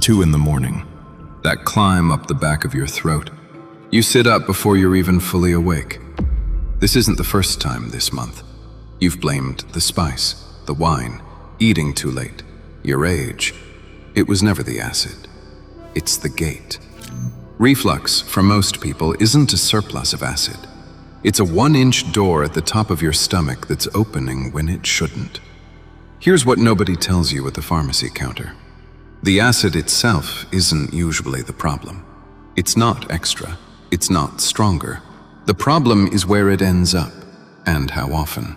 2 in the morning. That climb up the back of your throat. You sit up before you're even fully awake. This isn't the first time this month. You've blamed the spice, the wine, eating too late, your age. It was never the acid. It's the gate. Reflux, for most people, isn't a surplus of acid. It's a 1-inch door at the top of your stomach that's opening when it shouldn't. Here's what nobody tells you at the pharmacy counter. The acid itself isn't usually the problem. It's not extra. It's not stronger. The problem is where it ends up, and how often.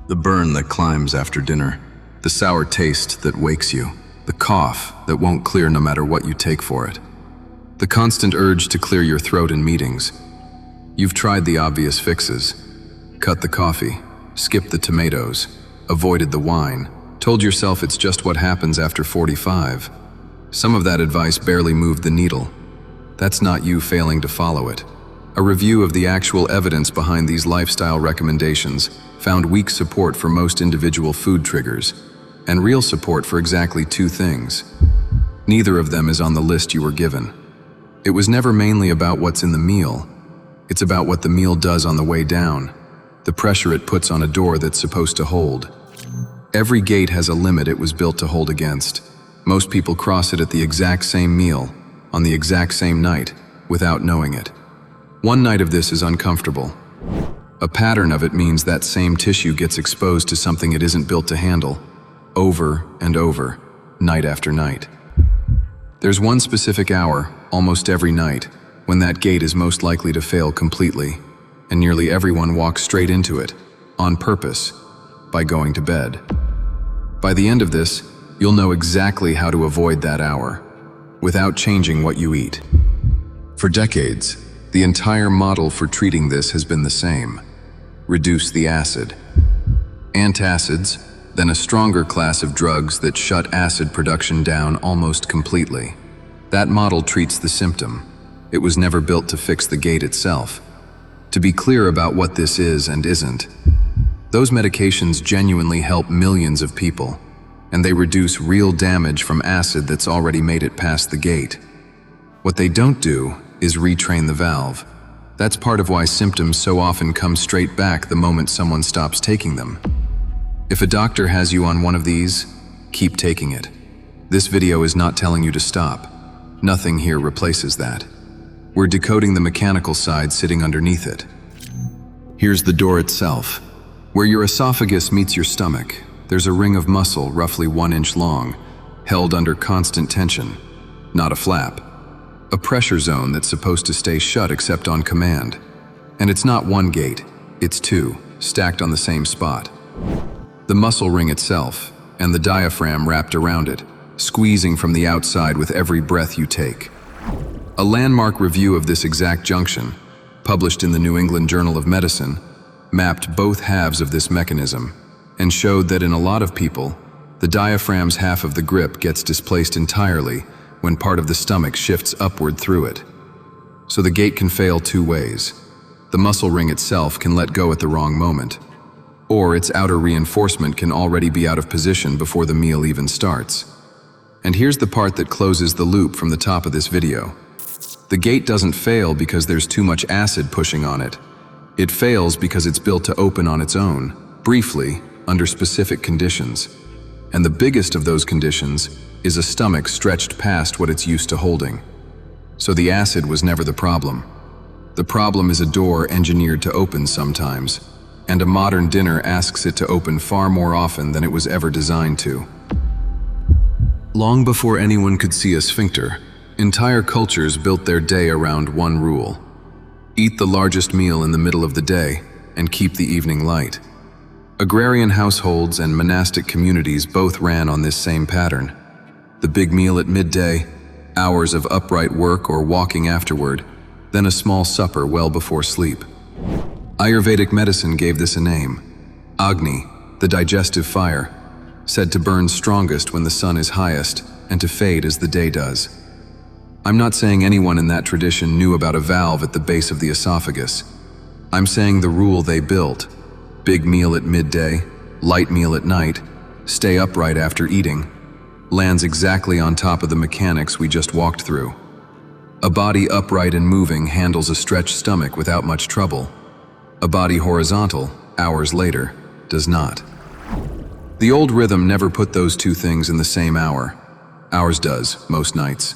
The burn that climbs after dinner, the sour taste that wakes you, the cough that won't clear no matter what you take for it, the constant urge to clear your throat in meetings. You've tried the obvious fixes. Cut the coffee, skipped the tomatoes, avoided the wine, told yourself it's just what happens after 45. Some of that advice barely moved the needle. That's not you failing to follow it. A review of the actual evidence behind these lifestyle recommendations found weak support for most individual food triggers, and real support for exactly 2 things. Neither of them is on the list you were given. It was never mainly about what's in the meal. It's about what the meal does on the way down, the pressure it puts on a door that's supposed to hold. Every gate has a limit it was built to hold against. Most people cross it at the exact same meal, on the exact same night, without knowing it. One night of this is uncomfortable. A pattern of it means that same tissue gets exposed to something it isn't built to handle, over and over, night after night. There's one specific hour, almost every night, when that gate is most likely to fail completely, and nearly everyone walks straight into it, on purpose, by going to bed. By the end of this, you'll know exactly how to avoid that hour, without changing what you eat. For decades, the entire model for treating this has been the same. Reduce the acid. Antacids, then a stronger class of drugs that shut acid production down almost completely. That model treats the symptom. It was never built to fix the gate itself. To be clear about what this is and isn't, those medications genuinely help millions of people, and they reduce real damage from acid that's already made it past the gate. What they don't do is retrain the valve. That's part of why symptoms so often come straight back the moment someone stops taking them. If a doctor has you on one of these, keep taking it. This video is not telling you to stop. Nothing here replaces that. We're decoding the mechanical side sitting underneath it. Here's the door itself. Where your esophagus meets your stomach, there's a ring of muscle roughly 1 inch long, held under constant tension, not a flap. A pressure zone that's supposed to stay shut except on command. And it's not one gate, it's 2, stacked on the same spot. The muscle ring itself, and the diaphragm wrapped around it, squeezing from the outside with every breath you take. A landmark review of this exact junction, published in the New England Journal of Medicine, mapped both halves of this mechanism and showed that in a lot of people, the diaphragm's half of the grip gets displaced entirely when part of the stomach shifts upward through it. So the gate can fail 2 ways. The muscle ring itself can let go at the wrong moment, or its outer reinforcement can already be out of position before the meal even starts. And here's the part that closes the loop from the top of this video. The gate doesn't fail because there's too much acid pushing on it. It fails because it's built to open on its own, briefly, under specific conditions. And the biggest of those conditions is a stomach stretched past what it's used to holding. So the acid was never the problem. The problem is a door engineered to open sometimes, and a modern dinner asks it to open far more often than it was ever designed to. Long before anyone could see a sphincter, entire cultures built their day around one rule. Eat the largest meal in the middle of the day and keep the evening light. Agrarian households and monastic communities both ran on this same pattern. The big meal at midday, hours of upright work or walking afterward, then a small supper well before sleep. Ayurvedic medicine gave this a name. Agni, the digestive fire, said to burn strongest when the sun is highest and to fade as the day does. I'm not saying anyone in that tradition knew about a valve at the base of the esophagus. I'm saying the rule they built: big meal at midday, light meal at night, stay upright after eating. lands exactly on top of the mechanics we just walked through. A body upright and moving handles a stretched stomach without much trouble. A body horizontal, hours later, does not. The old rhythm never put those two things in the same hour. Ours does, most nights.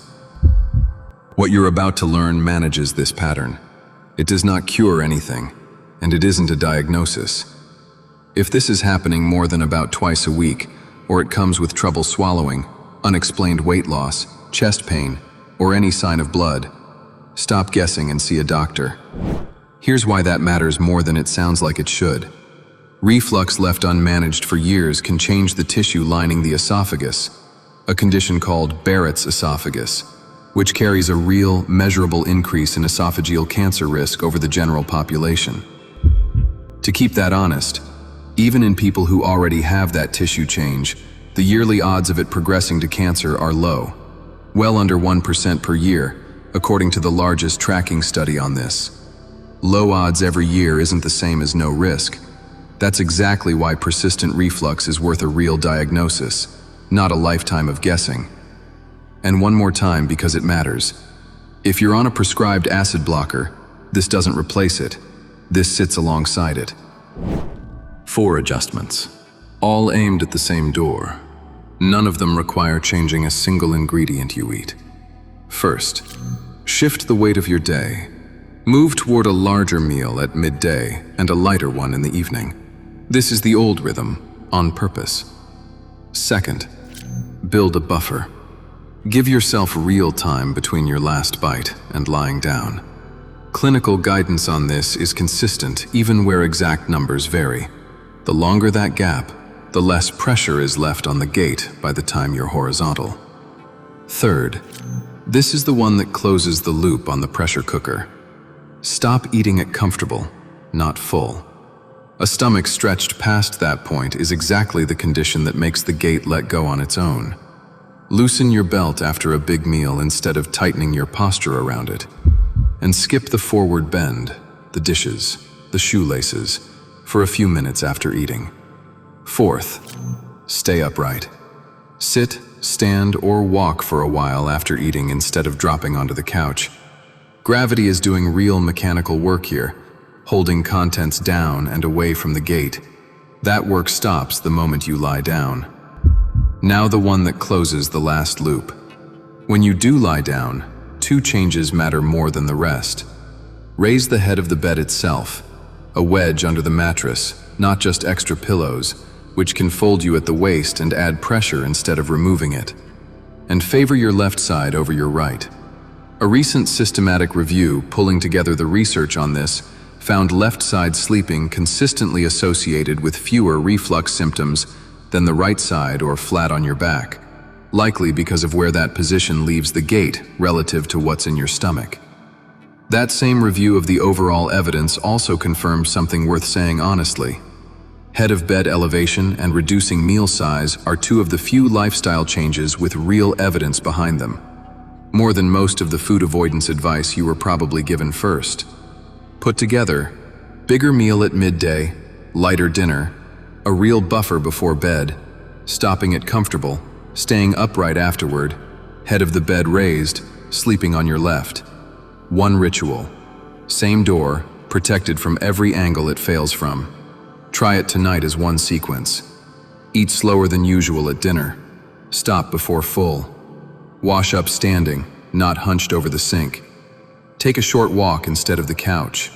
What you're about to learn manages this pattern. It does not cure anything, and it isn't a diagnosis. If this is happening more than about twice a week, or it comes with trouble swallowing, unexplained weight loss, chest pain, or any sign of blood, stop guessing and see a doctor. Here's why that matters more than it sounds like it should. Reflux left unmanaged for years can change the tissue lining the esophagus, a condition called Barrett's esophagus, which carries a real, measurable increase in esophageal cancer risk over the general population. To keep that honest, even in people who already have that tissue change, the yearly odds of it progressing to cancer are low, well under 1% per year, according to the largest tracking study on this. Low odds every year isn't the same as no risk. That's exactly why persistent reflux is worth a real diagnosis, not a lifetime of guessing. And one more time because it matters. If you're on a prescribed acid blocker, this doesn't replace it. This sits alongside it. 4 adjustments, all aimed at the same door. None of them require changing a single ingredient you eat. First, shift the weight of your day. Move toward a larger meal at midday and a lighter one in the evening. This is the old rhythm, on purpose. Second, build a buffer. Give yourself real time between your last bite and lying down. Clinical guidance on this is consistent even where exact numbers vary. The longer that gap, the less pressure is left on the gate by the time you're horizontal. Third, this is the one that closes the loop on the pressure cooker. Stop eating it comfortable, not full. A stomach stretched past that point is exactly the condition that makes the gate let go on its own. Loosen your belt after a big meal instead of tightening your posture around it. And skip the forward bend, the dishes, the shoelaces, for a few minutes after eating. Fourth, stay upright. Sit, stand, or walk for a while after eating instead of dropping onto the couch. Gravity is doing real mechanical work here, holding contents down and away from the gate. That work stops the moment you lie down. Now the one that closes the last loop. When you do lie down, 2 changes matter more than the rest. Raise the head of the bed itself, a wedge under the mattress, not just extra pillows, which can fold you at the waist and add pressure instead of removing it. And favor your left side over your right. A recent systematic review pulling together the research on this found left side sleeping consistently associated with fewer reflux symptoms than the right side or flat on your back, likely because of where that position leaves the gate relative to what's in your stomach. That same review of the overall evidence also confirms something worth saying honestly. Head of bed elevation and reducing meal size are 2 of the few lifestyle changes with real evidence behind them. More than most of the food avoidance advice you were probably given first. Put together, bigger meal at midday, lighter dinner, a real buffer before bed, stopping it comfortable, staying upright afterward, head of the bed raised, sleeping on your left. One ritual, same door, protected from every angle it fails from. Try it tonight as one sequence. Eat slower than usual at dinner. Stop before full. Wash up standing, not hunched over the sink. Take a short walk instead of the couch.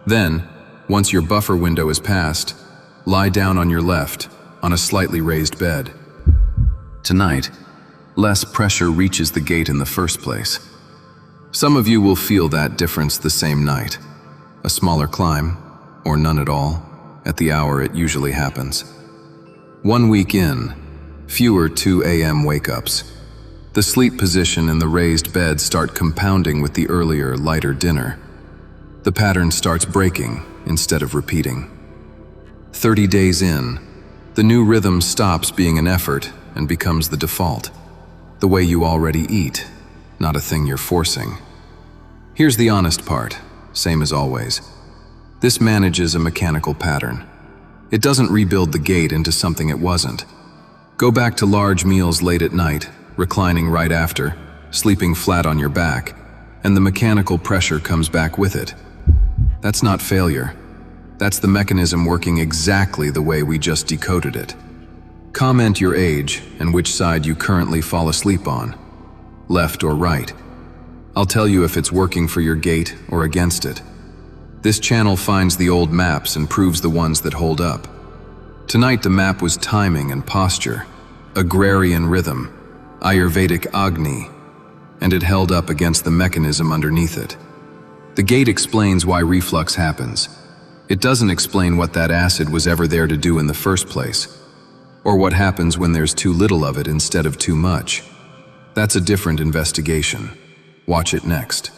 Then, once your buffer window is passed, lie down on your left, on a slightly raised bed. Tonight, less pressure reaches the gate in the first place. Some of you will feel that difference the same night. A smaller climb, or none at all, at the hour it usually happens. 1 week in, fewer 2 a.m. wake-ups. The sleep position and the raised bed start compounding with the earlier, lighter dinner. The pattern starts breaking instead of repeating. 30 days in, the new rhythm stops being an effort and becomes the default. The way you already eat, not a thing you're forcing. Here's the honest part, same as always. This manages a mechanical pattern. It doesn't rebuild the gate into something it wasn't. Go back to large meals late at night, reclining right after, sleeping flat on your back, and the mechanical pressure comes back with it. That's not failure. That's the mechanism working exactly the way we just decoded it. Comment your age and which side you currently fall asleep on, left or right. I'll tell you if it's working for your gait or against it. This channel finds the old maps and proves the ones that hold up. Tonight the map was timing and posture, agrarian rhythm, Ayurvedic Agni, and it held up against the mechanism underneath it. The gate explains why reflux happens. It doesn't explain what that acid was ever there to do in the first place, or what happens when there's too little of it instead of too much. That's a different investigation. Watch it next.